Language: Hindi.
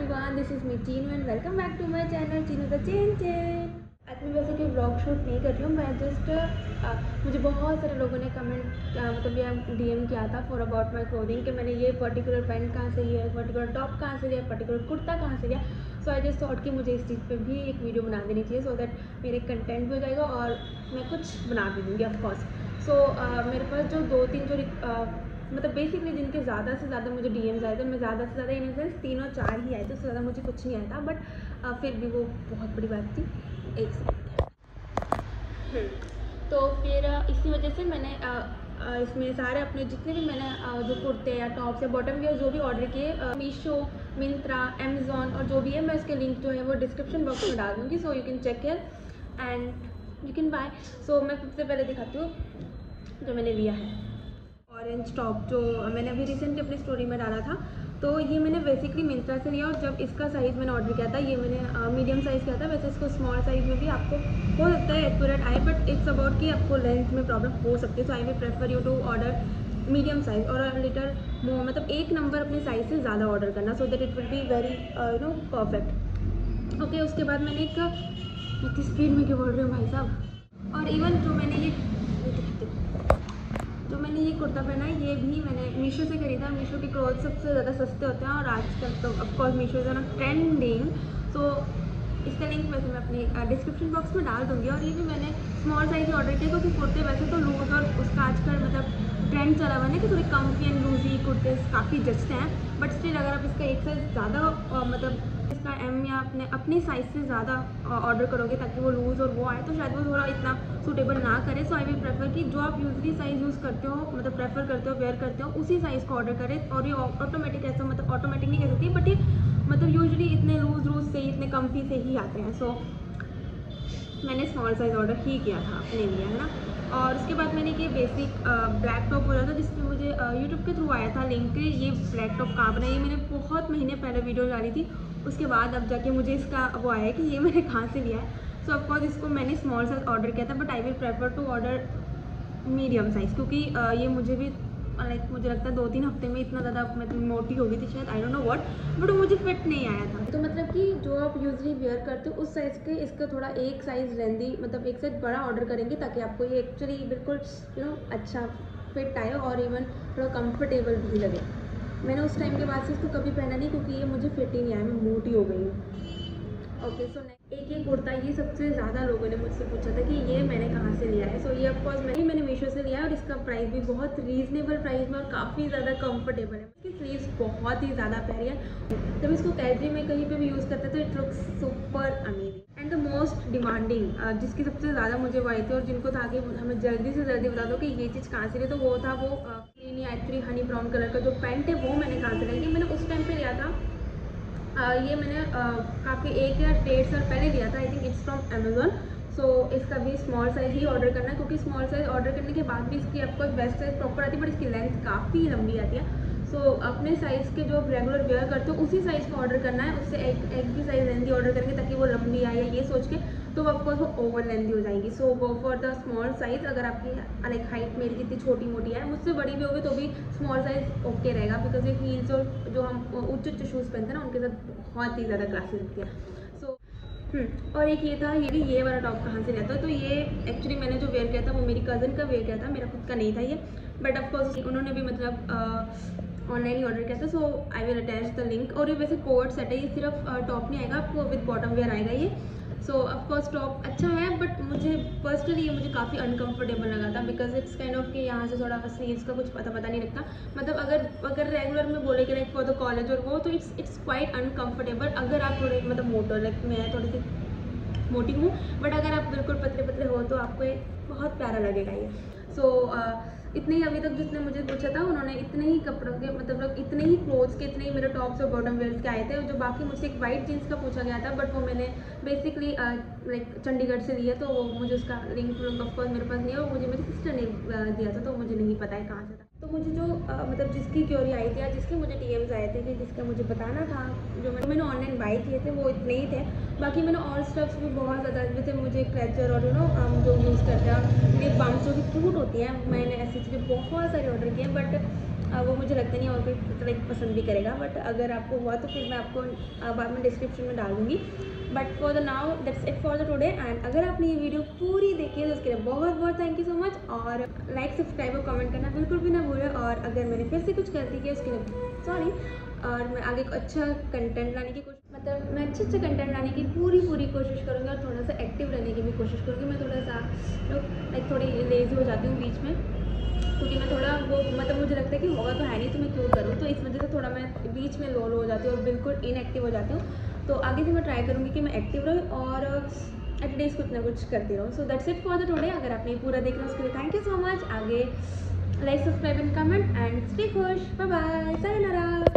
everyone, this is me Chinu and welcome back to my channel Chinu the Chin. आज मैं वैसे कोई ब्लॉग शूट नहीं कर रही हूँ, मैं जस्ट मुझे बहुत सारे लोगों ने कमेंट मतलब या DM किया था फॉर अबाउट माई क्लोथिंग कि मैंने ये पर्टिकुलर पैंट कहाँ से लिया, पर्टिकुलर टॉप कहाँ से लिया, पर्टिकुलर कुर्ता कहाँ से लिया। सो आई जस्ट थॉट कि मुझे इस चीज़ पे भी एक वीडियो बना देनी चाहिए सो दैट मेरे कंटेंट भी हो जाएगा और मैं कुछ बना भी दूँगी ऑफकोर्स। सो मेरे पास जो 2-3 जो मतलब बेसिकली जिनके ज़्यादा से ज़्यादा मुझे DMs आए थे, मैं ज़्यादा से ज़्यादा इन सेंस 3 और 4 ही आए थे, उससे ज़्यादा मुझे कुछ नहीं आया था। बट फिर भी वो बहुत बड़ी बात थी। एक सेकंड। तो फिर इसी वजह से मैंने इसमें सारे अपने जितने भी मैंने जो कुर्ते या टॉप्स या बॉटम वेयर जो भी ऑर्डर किए मीशो, मिंत्रा, अमेज़ॉन और जो भी है, मैं उसके लिंक जो है वो डिस्क्रिप्शन बॉक्स में डाल दूँगी, so you can check here and you can buy. सो मैं सबसे पहले दिखाती हूँ जो मैंने लिया है। ऑरेंज टॉप जो मैंने अभी रिसेंटली अपनी स्टोरी में डाला था, तो ये मैंने बेसिकली मिंत्रा से लिया और जब इसका साइज़ मैंने ऑर्डर किया था, ये मैंने मीडियम साइज़ किया था। वैसे इसको स्मॉल साइज़ में भी आपको हो सकता है एक्यूरेट आए, बट इट्स अबाउट कि आपको लेंथ में प्रॉब्लम हो सकती है। So I will prefer you to order medium size और लिटर मोर, मतलब एक नंबर अपने साइज़ से ज़्यादा ऑर्डर करना so that it will be very perfect. Okay, उसके बाद मैंने एक इतनी स्पीड में क्यों बोल रही हूँ भाई साहब। और इवन जो मैंने ये कुर्ता पहना है, ये भी मैंने मीशो से खरीदा। मीशो के क्लॉथ सबसे ज़्यादा सस्ते होते हैं और आजकल तो of course Meesho is on trending. So इसका लिंक वैसे मैं अपने डिस्क्रिप्शन बॉक्स में डाल दूँगी। और ये भी मैंने स्मॉल साइज़ ऑर्डर किया क्योंकि कुर्ते वैसे तो लूज़ और उसका आजकल मतलब ट्रेंड चला हुआ है कि थोड़ी कम्फी एंड लूजी कुर्ते काफ़ी जचते हैं, बट स्टिल अगर आप इसका एक साइज़ ज़्यादा मतलब इसका M या अपनी साइज़ से ज़्यादा ऑर्डर करोगे ताकि वो लूज़ और वो आए, तो शायद वो थोड़ा इतना सूटेबल ना करे। सो आई विल प्रेफर कि जो आप यूजली साइज़ यूज़ करते हो, मतलब प्रेफर करते हो, वेयर करते हो, उसी साइज़ को ऑर्डर करें। और ये ऑटोमेटिक ऐसा मतलब ऑटोमेटिक नहीं कह सकती, बट ये मतलब यूजली इतने लूज़ से इतने कम्फी से ही आते हैं। सो मैंने स्मॉल साइज़ ऑर्डर ही किया था अपने लिए, है ना। और उसके बाद मैंने ये बेसिक ब्लैक टॉप बोला था जिसमें मुझे यूट्यूब के थ्रू आया था लिंक। ये ब्लैक टॉप कहाँ बना, ये मैंने बहुत महीने पहले वीडियो डाली थी, उसके बाद अब जाके मुझे इसका वो आया कि ये मैंने कहाँ से लिया है। सो ऑफकोर्स इसको मैंने स्मॉल साइज़ ऑर्डर किया था, but I will prefer to order medium size क्योंकि ये मुझे भी लाइक मुझे लगता है 2-3 हफ्ते में इतना ज़्यादा मतलब मोटी हो गई थी शायद, I don't know what, but वो मुझे फिट नहीं आया था। तो मतलब कि जो आप यूजली वेयर करते हो उस साइज़ के इसका थोड़ा एक साइज़ लेंदी मतलब एक साइज़ बड़ा ऑर्डर करेंगे ताकि आपको ये एक्चुअली बिल्कुल अच्छा फिट आए और इवन थोड़ा कंफर्टेबल भी लगे। मैंने उस टाइम के बाद से इसको कभी पहना नहीं क्योंकि ये मुझे फिट ही नहीं आया, मैं मोटी हो गई हूँ। ओके, सो एक ये कुर्ता, ये सबसे ज़्यादा लोगों ने मुझसे पूछा था कि ये मैंने कहाँ से लिया है। सो ये ऑफकोर्स मैंने मीशो से लिया है और इसका प्राइस भी बहुत रीज़नेबल प्राइस में और काफ़ी ज़्यादा कंफर्टेबल है। इसकी स्लीव्स बहुत ही ज़्यादा प्यारी है, जब इसको कैजुअली में कहीं पे भी यूज़ करते तो it looks super amazing. And the most demanding जिसकी सबसे ज़्यादा मुझे वो आई थी और जिनको था कि हमें जल्दी से जल्दी बता दो कि ये चीज़ कहाँ से ली, तो वो था वो एक्चुअली हनी ब्राउन कलर का जो पैंट है वो मैंने कहाँ से ली। मैंने उस टाइम पर लिया था ये मैंने काफ़ी 1 या 1.5 साल पहले लिया था। I think it's from Amazon. So इसका भी स्मॉल साइज़ ही ऑर्डर करना है क्योंकि स्मॉल साइज़ ऑर्डर करने के बाद भी इसकी आपको बेस्ट साइज़ प्रॉपर आती है, बट इसकी लेंथ काफ़ी लंबी आती है। सो अपने साइज़ के जो रेगुलर वेयर करते हो उसी साइज़ का ऑर्डर करना है, उससे एक भी साइज़ लेंथी ऑर्डर करेंगे ताकि वो लंबी आए, ये सोच के तो ऑफकोर्स वो ओवर लेंथी हो जाएगी। So go for the small size. अगर आपकी लाइक हाइट मेरी जितनी छोटी मोटी है, मुझसे बड़ी भी होगी तो भी स्मॉल साइज़ ओके रहेगा बिकॉज ये हील्स और जो हम उच्च शूज़ पहनते हैं ना उनके साथ बहुत ही ज़्यादा क्लासेस लगती है। सो और एक ये था, ये वाला टॉप कहाँ से लिया था, तो ये एक्चुअली मैंने जो वेयर किया था वो मेरी कज़न का वेयर किया था, मेरा खुद का नहीं था ये, बट ऑफकोर्स उन्होंने भी मतलब ऑनलाइन ही ऑर्डर किया था। So I will attach the link. और ये वैसे कोट सेट है, ये सिर्फ टॉप नहीं आएगा, आपको विद बॉटम वेयर आएगा ये। सो ऑफकोर्स टॉप अच्छा है, बट मुझे पर्सनली ये मुझे काफ़ी अनकंफर्टेबल लगा था बिकॉज इट्स काइंड ऑफ कि यहाँ से थोड़ा स्लीव्स का कुछ पता नहीं लगता। मतलब अगर रेगुलर में बोले कि लाइक फॉर द कॉलेज और वो, तो इट्स क्वाइट अनकंफर्टेबल अगर आप थोड़े मतलब मोटो, लाइक मैं थोड़ी सी मोटी हूँ, बट अगर आप बिल्कुल पतले पतले हो तो आपको ये बहुत प्यारा लगेगा ये। सो इतने ही अभी तक जिसने मुझे पूछा था उन्होंने इतने ही कपड़ों के मतलब इतने ही क्लोथ्स के, इतने ही मेरे टॉप्स और बॉटम वेयर्स के आए थे। जो बाकी मुझसे एक वाइट जीन्स का पूछा गया था, बट वो मैंने बेसिकली लाइक चंडीगढ़ से लिया, तो मुझे उसका लिंक ऑफकोर्स मेरे पास नहीं है और मुझे मेरी सिस्टर ने दिया था, तो मुझे नहीं पता है कहाँ से था। तो मुझे जो मतलब जिसकी क्योरी आई थी या जिसके मुझे DMs आए थे कि जिसका मुझे बताना था, जो मैंने ऑनलाइन बाई किए थे वो इतने ही थे। बाकी मैंने और स्टफ्स भी बहुत ज़्यादा जैसे मुझे क्लचर और जो यूज़ करते हैं लिप बाम्स जो कि क्यूट होती हैं, मैंने ऐसी चीज़ें बहुत सारी ऑर्डर की हैं। बट वो मुझे लगता नहीं और कोई लाइक पसंद भी करेगा, बट अगर आपको हुआ तो फिर मैं आपको बाद में डिस्क्रिप्शन में डाल दूँगी। But for the now that's it for the today. And अगर आपने ये वीडियो पूरी देखी है तो उसके लिए बहुत बहुत थैंक यू सो मच। और लाइक, सब्सक्राइब और कमेंट करना बिल्कुल भी ना भूलें। और अगर मैंने फिर से कुछ गलती की उसके लिए सॉरी। और मैं आगे अच्छा कंटेंट लाने की मतलब मैं अच्छे कंटेंट लाने की पूरी कोशिश करूँगी और थोड़ा सा एक्टिव रहने की भी कोशिश करूँगी। मैं थोड़ा सा लाइक थोड़ी लेज़ी हो जाती हूँ बीच में, क्योंकि मैं थोड़ा वो मतलब मुझे लगता है कि होगा तो है नहीं तो मैं क्यों करूँ, तो इस वजह से थोड़ा मैं बीच में लो हो जाती हूँ और बिल्कुल इनएक्टिव हो जाती हूँ। तो आगे से मैं ट्राई करूँगी कि मैं एक्टिव रहूँ और एटलीस्ट कुछ ना कुछ करती रहूँ। So that's it for the today. अगर आपने पूरा देखना उसके लिए थैंक यू सो मच। आगे like, subscribe and comment and stay खुश। Bye bye, sayonara.